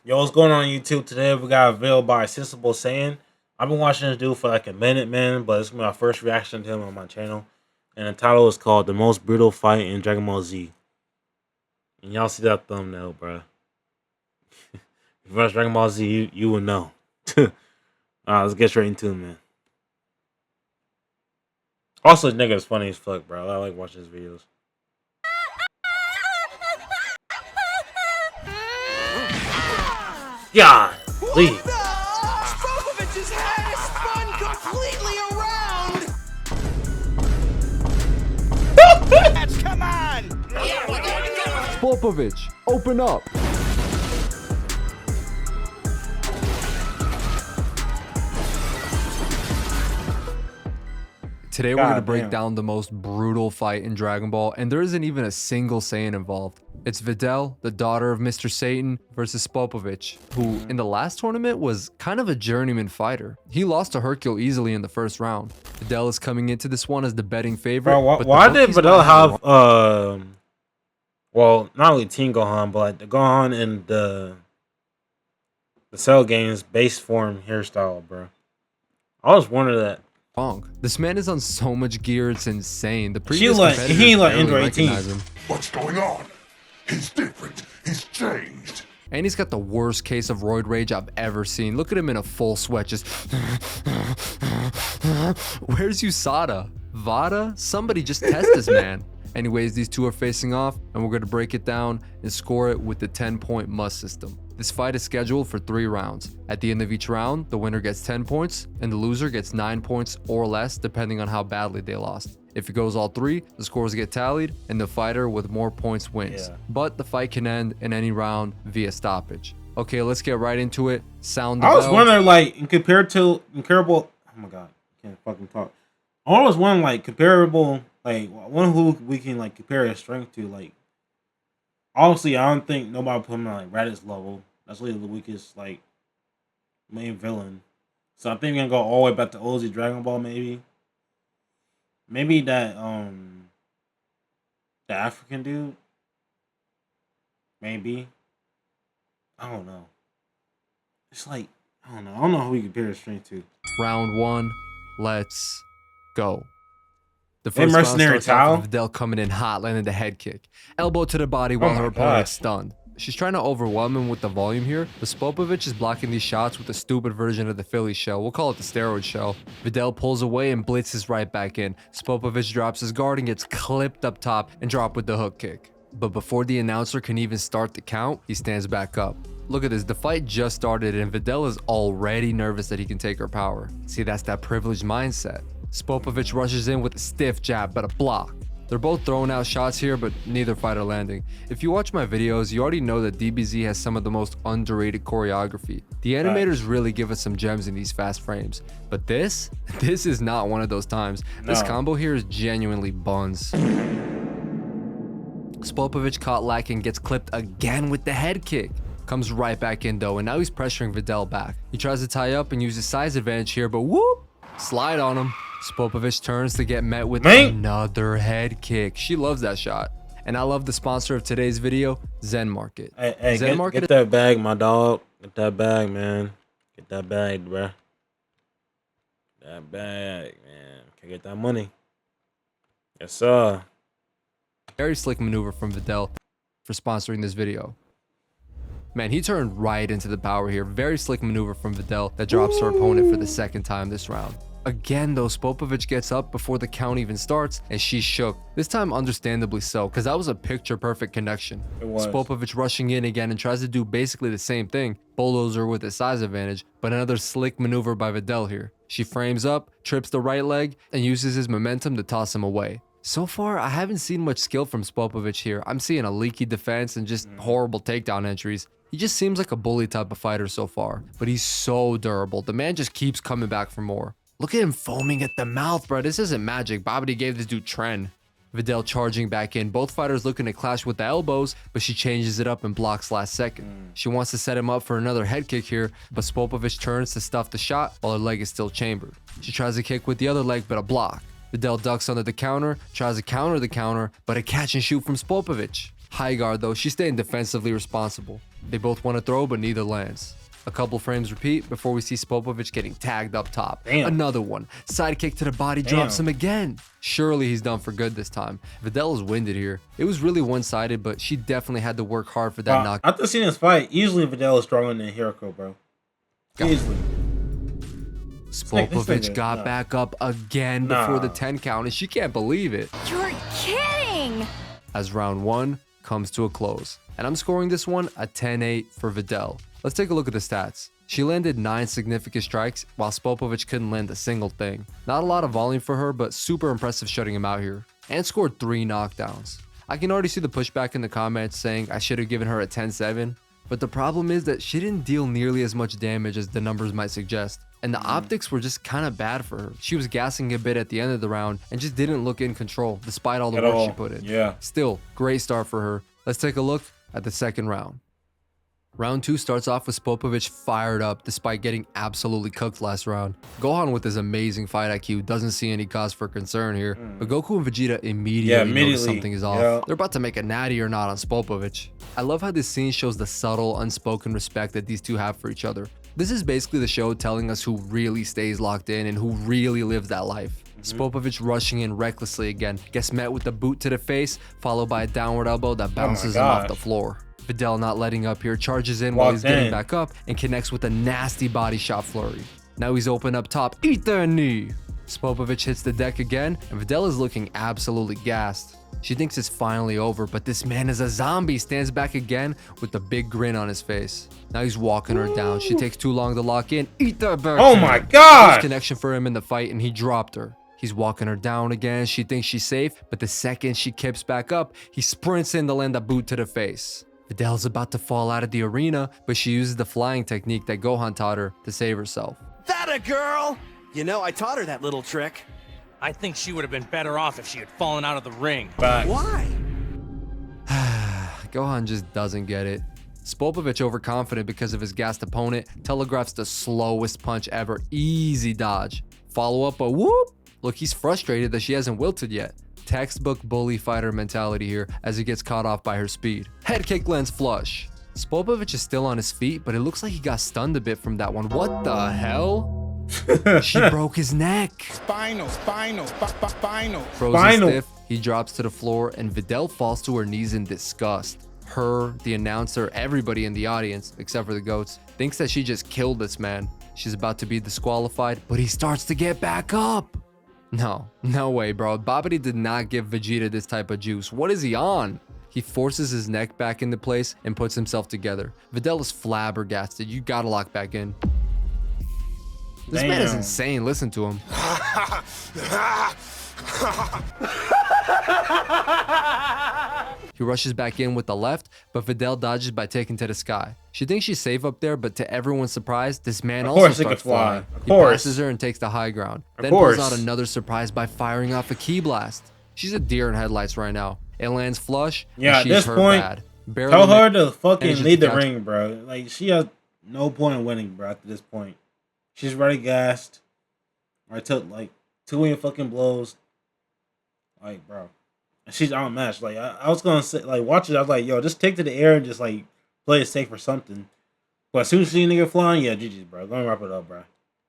Yo, what's going on YouTube today? We got a video by Sensible Saiyan. I've been watching this dude for like a minute, man, but it's my first reaction to him on my channel. And the title is called The Most Brutal Fight in Dragon Ball Z. And y'all see that thumbnail, bro. If you watch Dragon Ball Z, you will know. Alright, let's get straight into it, man. Also, this nigga is funny as fuck, bro. I like watching his videos. God, please. Spopovich's head is spun completely around! Come on! Spopovich, open up! Today we're going to break down the most brutal fight in Dragon Ball, and there isn't even a single Saiyan involved. It's Videl, the daughter of Mr. Satan, versus Spopovich, who in the last tournament was kind of a journeyman fighter. He lost to Hercule easily in the first round. Videl is coming into this one as the betting favorite. Bro, why did Videl have, well, not only Team Gohan, but like the Gohan and the Cell Games base form hairstyle, bro? I always wondered that. This man is on so much gear, it's insane. The previous he like Android 18. What's going on? He's different. He's changed. And he's got the worst case of roid rage I've ever seen. Look at him in a full sweat, just where's USADA? Vada? Somebody just test this man. Anyways, these two are facing off, and we're going to break it down and score it with the 10-point must system. This fight is scheduled for 3 rounds. At the end of each round, the winner gets 10 points, and the loser gets 9 points or less, depending on how badly they lost. If it goes all 3, the scores get tallied, and the fighter with more points wins. But the fight can end in any round via stoppage. Okay, let's get right into it. Sound the bell. I was wondering, like, comparable. Oh my god, I can't fucking talk. I was wondering, like, comparable, like, one who we can like compare his strength to. Like, honestly, I don't think nobody put him on like Raditz level. That's really the weakest, like, main villain. So I think we're gonna go all the way back to OZ Dragon Ball, maybe. Maybe that the African dude. Maybe. I don't know. It's like, I don't know who we compare his strength to. Round 1, let's go. The first mercenary towel. Videl coming in hot, landing the head kick. Elbow to the body while her opponent's stunned. She's trying to overwhelm him with the volume here, but Spopovich is blocking these shots with a stupid version of the Philly shell. We'll call it the steroid shell. Videl pulls away and blitzes right back in. Spopovich drops his guard and gets clipped up top and dropped with the hook kick. But before the announcer can even start the count, he stands back up. Look at this, the fight just started and Videl is already nervous that he can take her power. See, that's that privileged mindset. Spopovich rushes in with a stiff jab, but a block. They're both throwing out shots here, but neither fighter landing. If you watch my videos, you already know that DBZ has some of the most underrated choreography. The animators really give us some gems in these fast frames. But this is not one of those times. This combo here is genuinely buns. Spopovich caught lacking, gets clipped again with the head kick. Comes right back in though, and now he's pressuring Videl back. He tries to tie up and use his size advantage here, but whoop! Slide on him. Spopovich turns to get met with another head kick. She loves that shot. And I love the sponsor of today's video, Zen Market. Hey, Zen Market, get that bag, my dog. Get that bag, man. Get that bag, bruh. That bag, man. Can get that money. Yes, sir. Very slick maneuver from Videl for sponsoring this video. Man, he turned right into the power here. Very slick maneuver from Videl that drops her opponent for the 2nd time this round. Again though, Spopovich gets up before the count even starts and she's shook. This time understandably so, because that was a picture perfect connection. Spopovich rushing in again and tries to do basically the same thing. Bulldozer with a size advantage, but another slick maneuver by Videl here. She frames up, trips the right leg, and uses his momentum to toss him away. So far, I haven't seen much skill from Spopovich here. I'm seeing a leaky defense and just horrible takedown entries. He just seems like a bully type of fighter so far, but he's so durable. The man just keeps coming back for more. Look at him foaming at the mouth, bro. This isn't magic. Babidi gave this dude Tren. Videl charging back in. Both fighters looking to clash with the elbows, but she changes it up and blocks last second. She wants to set him up for another head kick here, but Spopovich turns to stuff the shot while her leg is still chambered. She tries to kick with the other leg, but a block. Videl ducks under the counter, tries to counter the counter, but a catch and shoot from Spopovich. High guard though, she's staying defensively responsible. They both want to throw, but neither lands. A couple frames repeat before we see Spopovich getting tagged up top. Damn. Another one. Side kick to the body drops him again. Surely he's done for good this time. Vidal is winded here. It was really one-sided, but she definitely had to work hard for that knock. After seeing this fight, easily Vidal is stronger than Hiroko, bro. Easily. Spopovich got back up again before the 10 count, and she can't believe it. You're kidding! As round 1 comes to a close. And I'm scoring this one a 10-8 for Vidal. Let's take a look at the stats. She landed 9 significant strikes, while Spopovich couldn't land a single thing. Not a lot of volume for her, but super impressive shutting him out here. And scored 3 knockdowns. I can already see the pushback in the comments saying I should have given her a 10-7. But the problem is that she didn't deal nearly as much damage as the numbers might suggest. And the optics were just kind of bad for her. She was gassing a bit at the end of the round and just didn't look in control despite all the work she put in. Yeah. Still, great start for her. Let's take a look at the second round. Round 2 starts off with Spopovich fired up despite getting absolutely cooked last round. Gohan with his amazing fight IQ doesn't see any cause for concern here, but Goku and Vegeta immediately notice something is off. Yeah. They're about to make a natty or not on Spopovich. I love how this scene shows the subtle, unspoken respect that these two have for each other. This is basically the show telling us who really stays locked in and who really lives that life. Spopovich rushing in recklessly again, gets met with a boot to the face, followed by a downward elbow that bounces him off the floor. Vidal not letting up here, charges in while he's getting back up and connects with a nasty body shot flurry. Now he's open up top, eat the knee. Spopovich hits the deck again, and Vidal is looking absolutely gassed. She thinks it's finally over, but this man is a zombie, stands back again with a big grin on his face. Now he's walking her down. She takes too long to lock in. Eat the back. Oh my god! First connection for him in the fight, and he dropped her. He's walking her down again. She thinks she's safe, but the second she kips back up, he sprints in to land a boot to the face. Vidal's about to fall out of the arena, but she uses the flying technique that Gohan taught her to save herself. That a girl! You know, I taught her that little trick. I think she would have been better off if she had fallen out of the ring. Why? Gohan just doesn't get it. Spopovich, overconfident because of his gassed opponent, telegraphs the slowest punch ever. Easy dodge. Follow up a whoop. Look, he's frustrated that she hasn't wilted yet. Textbook bully fighter mentality here as he gets caught off by her speed. Head kick lands flush. Spopovich is still on his feet, but it looks like he got stunned a bit from that one. What the hell? She broke his neck. Spinal. Frozen stiff, he drops to the floor, and Vidal falls to her knees in disgust. Her, the announcer, everybody in the audience, except for the goats, thinks that she just killed this man. She's about to be disqualified, but he starts to get back up. No way, bro. Babidi did not give Vegeta this type of juice. What is he on? He forces his neck back into place and puts himself together. Vidal is flabbergasted. You gotta lock back in. This man is insane. Listen to him. He rushes back in with the left, but Vidal dodges by taking to the sky. She thinks she's safe up there, but to everyone's surprise, this man also starts flying. He passes her and takes the high ground. Then pulls out another surprise by firing off a ki blast. She's a deer in headlights right now. It lands flush, yeah, and she's at this hurt point, bad. Tell her to fucking lead the catch. ring, bro. Like, she has no point in winning, bro, after this point. She's already gassed. I took, like, 2 fucking blows. Like, bro. And she's outmatched. Like, I was going to say, like, watch it. I was like, yo, just take to the air and just, like, play it safe or something. But as soon as she nigga flying, yeah, GG's, bro. Go and wrap it up, bro.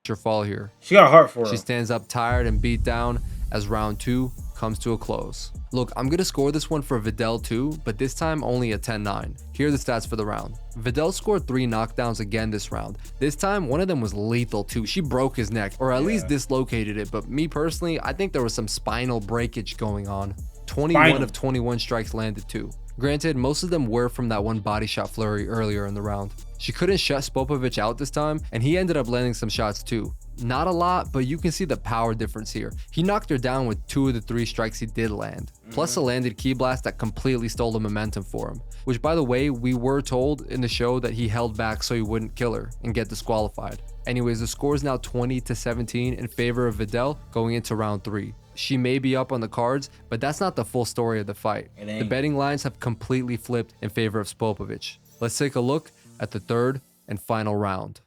Your fall here. She got a heart for her. She stands up tired and beat down as round 2 comes to a close. Look, I'm gonna score this one for Vidal too, but this time only a 10-9. Here are the stats for the round. Vidal scored 3 knockdowns again this round. This time, one of them was lethal too. She broke his neck, or at least dislocated it, but me personally, I think there was some spinal breakage going on. 21 of 21 strikes landed too. Granted, most of them were from that one body shot flurry earlier in the round. She couldn't shut Spopovich out this time, and he ended up landing some shots too. Not a lot, but you can see the power difference here. He knocked her down with 2 of the 3 strikes he did land, plus a landed ki blast that completely stole the momentum for him. Which, by the way, we were told in the show that he held back so he wouldn't kill her and get disqualified. Anyways, the score is now 20-17 in favor of Vidal going into round 3. She may be up on the cards, but that's not the full story of the fight. The betting lines have completely flipped in favor of Spopovich. Let's take a look at the third and final round.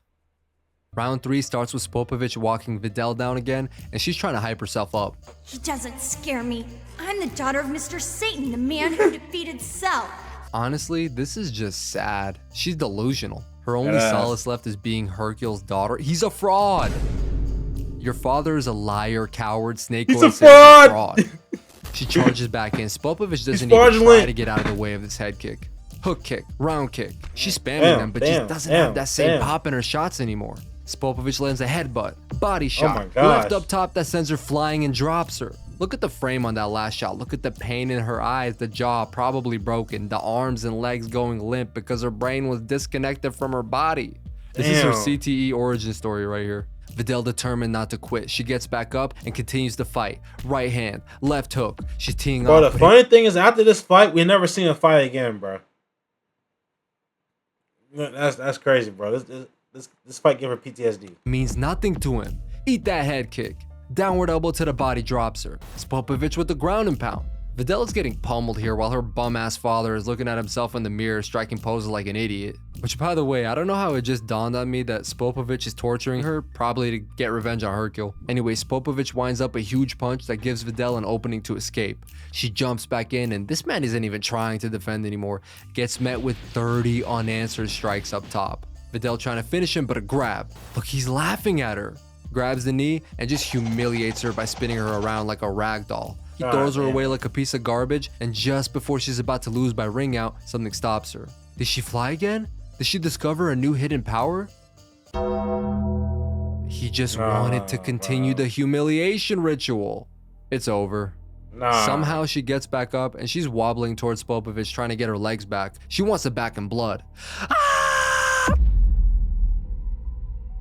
Round 3 starts with Spopovich walking Vidal down again, and she's trying to hype herself up. He doesn't scare me. I'm the daughter of Mr. Satan, the man who defeated Cell. Honestly, this is just sad. She's delusional. Her only Yes. solace left is being Hercule's daughter. He's a fraud. Your father is a liar, coward, snake. He's oil a salesman, fraud. She charges back in. Spopovich doesn't even fraudulent. try to get out of the way of this head kick. Hook kick, round kick. She's spamming them, but just doesn't have that same pop in her shots anymore. Spopovich lands a headbutt, body shot, my gosh. left up top that sends her flying and drops her. Look at the frame on that last shot. Look at the pain in her eyes, the jaw probably broken, the arms and legs going limp because her brain was disconnected from her body. This is her Damn. CTE origin story right here. Vidal determined not to quit. She gets back up and continues to fight. Right hand, left hook. She's teeing Bro, up. the funny thing is, after this fight, we never seen a fight again, bro. That's crazy, bro. This fight gave her PTSD. Means nothing to him. Eat that head kick. Downward elbow to the body drops her. Spopovich with the ground and pound. Vidal is getting pummeled here while her bum-ass father is looking at himself in the mirror striking poses like an idiot. Which, by the way, I don't know how it just dawned on me that Spopovich is torturing her, probably to get revenge on Hercule. Anyway, Spopovich winds up a huge punch that gives Vidal an opening to escape. She jumps back in, and this man isn't even trying to defend anymore. Gets met with 30 unanswered strikes up top. Vidal trying to finish him, but a grab. Look, he's laughing at her. Grabs the knee and just humiliates her by spinning her around like a rag doll. He throws her away like a piece of garbage, and just before she's about to lose by ring out, something stops her. Did she fly again? Did she discover a new hidden power? He just wanted to continue the humiliation ritual. It's over. Somehow she gets back up and she's wobbling towards Spopovich, trying to get her legs back. She wants it back in blood.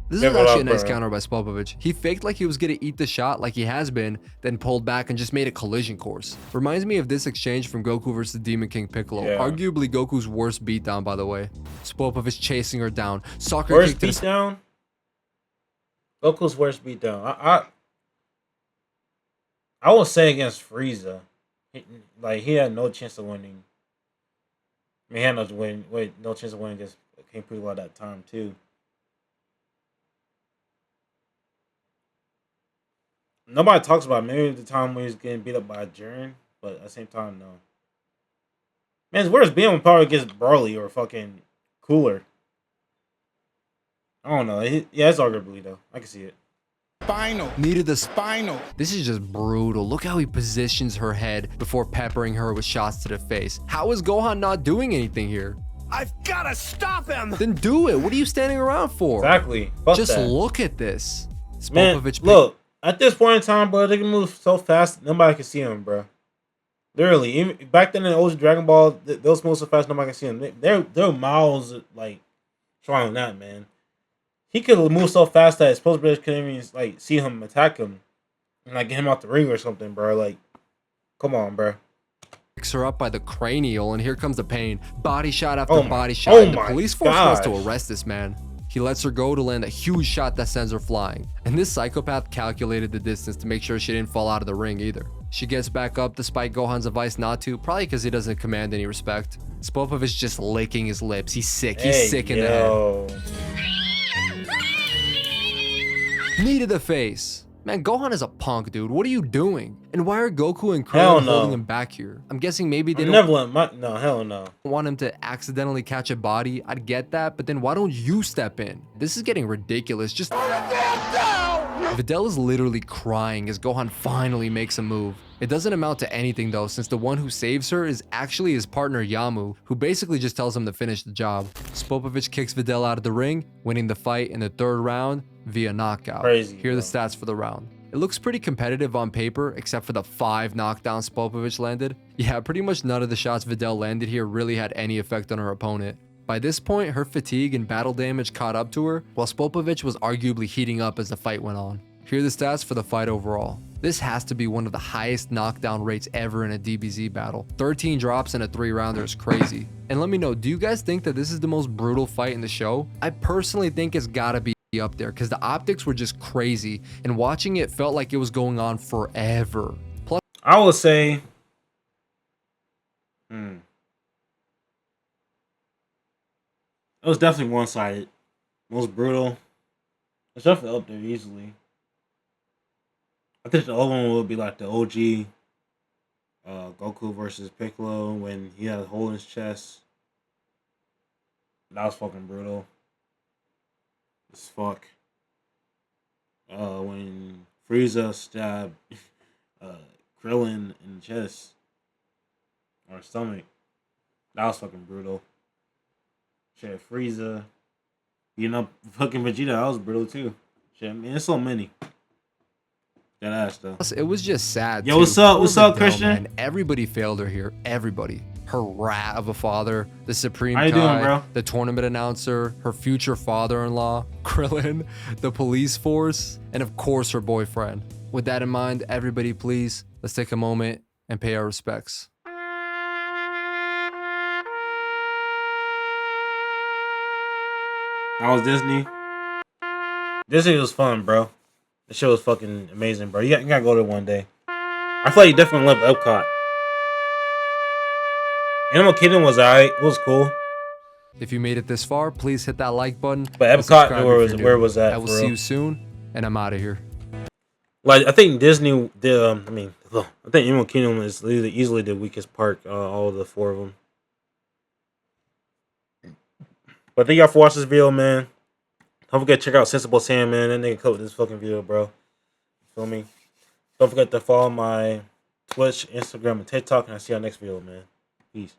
This is actually a nice counter by Spopovich. He faked like he was gonna eat the shot like he has been, then pulled back and just made a collision course. Reminds me of this exchange from Goku versus Demon King Piccolo. Yeah. Arguably Goku's worst beatdown, by the way. Spopovich chasing her down. Soccer Worst kick to the beatdown? Goku's worst beatdown. I would say against Frieza. He had no chance of winning. I mean, he had no chance of winning against King Piccolo at that time, too. Nobody talks about maybe the time when he was getting beat up by Jiren, but at the same time, no. Man, his worst beatdown probably against Broly or fucking Cooler. I don't know. Yeah, it's arguably, though. I can see it. Spinal. needed the Spinal. This is just brutal. Look how he positions her head before peppering her with shots to the face. How is Gohan not doing anything here? I've gotta stop him! Then do it. What are you standing around for? Exactly. Fuck Just that. look at this. Man, Spopovich look, at this point in time, bro, they can move so fast, nobody can see them, bro. Literally, even back then in OG Dragon Ball, those move so fast, nobody can see them. They're miles, like, stronger than that, man. He could move so fast that his post bridge couldn't even, like, see him attack him and, like, get him out the ring or something, bro. Like, come on, bro. picks her up by the cranial, and here comes the pain. Body shot after Oh my- body shot. oh and the my police force wants to gosh. arrest this man. He lets her go to land a huge shot that sends her flying. And this psychopath calculated the distance to make sure she didn't fall out of the ring either. She gets back up despite Gohan's advice not to, probably because he doesn't command any respect. Spopovich just licking his lips. He's sick. He's sick in the head. Knee to the face. Man, Gohan is a punk, dude. What are you doing? And why are Goku and Hell Krillin no. holding him back here? I'm guessing maybe they I don't never let my no, hell no. want him to accidentally catch a body. I'd get that, but then why don't you step in? This is getting ridiculous. Just Videl is literally crying as Gohan finally makes a move. It doesn't amount to anything though, since the one who saves her is actually his partner Yamu, who basically just tells him to finish the job. Spopovich kicks Videl out of the ring, winning the fight in the third round via knockout. Crazy, Here are the bro. stats for the round. It looks pretty competitive on paper, except for the 5 knockdowns Spopovich landed. Yeah, pretty much none of the shots Videl landed here really had any effect on her opponent. By this point, her fatigue and battle damage caught up to her, while Spopovich was arguably heating up as the fight went on. Here are the stats for the fight overall. This has to be one of the highest knockdown rates ever in a DBZ battle. 13 drops in a 3-rounder is crazy. And let me know, do you guys think that this is the most brutal fight in the show? I personally think it's gotta be up there because the optics were just crazy, and watching it felt like it was going on forever. Plus, I would say it was definitely one-sided. Most brutal. It's definitely up there easily. I think the other one would be like the OG Goku versus Piccolo when he had a hole in his chest. That was fucking brutal. As fuck. When Frieza stabbed Krillin in the chest or stomach. That was fucking brutal. Shit, Frieza. Fucking Vegeta, that was brutal too. Shit, man, there's so many. That ass though. It was just sad. Yo, too. what's up? Poor What's up, Videl, Christian? man. Everybody failed her here. Everybody. Her rat of a father, the Supreme How you doing, Kai, bro? the tournament announcer, her future father-in-law, Krillin, the police force, and of course her boyfriend. With that in mind, everybody please, let's take a moment and pay our respects. How was Disney? Disney was fun, bro. The show was fucking amazing, bro. You gotta go there one day. I feel like you definitely loved Epcot. Animal Kingdom was alright. It was cool. If you made it this far, please hit that like button. But and Epcot, subscribe where if was- you're where new. was that, I will for see real? you soon, and I'm out of here. Like I think Disney did. I think Animal Kingdom is easily the weakest park. All of the four of them. But thank y'all for watching this video, man. Don't forget to check out Sensible Sam, man. That nigga covered this fucking video, bro. Feel me? Don't forget to follow my Twitch, Instagram, and TikTok, and I'll see y'all next video, man. Peace.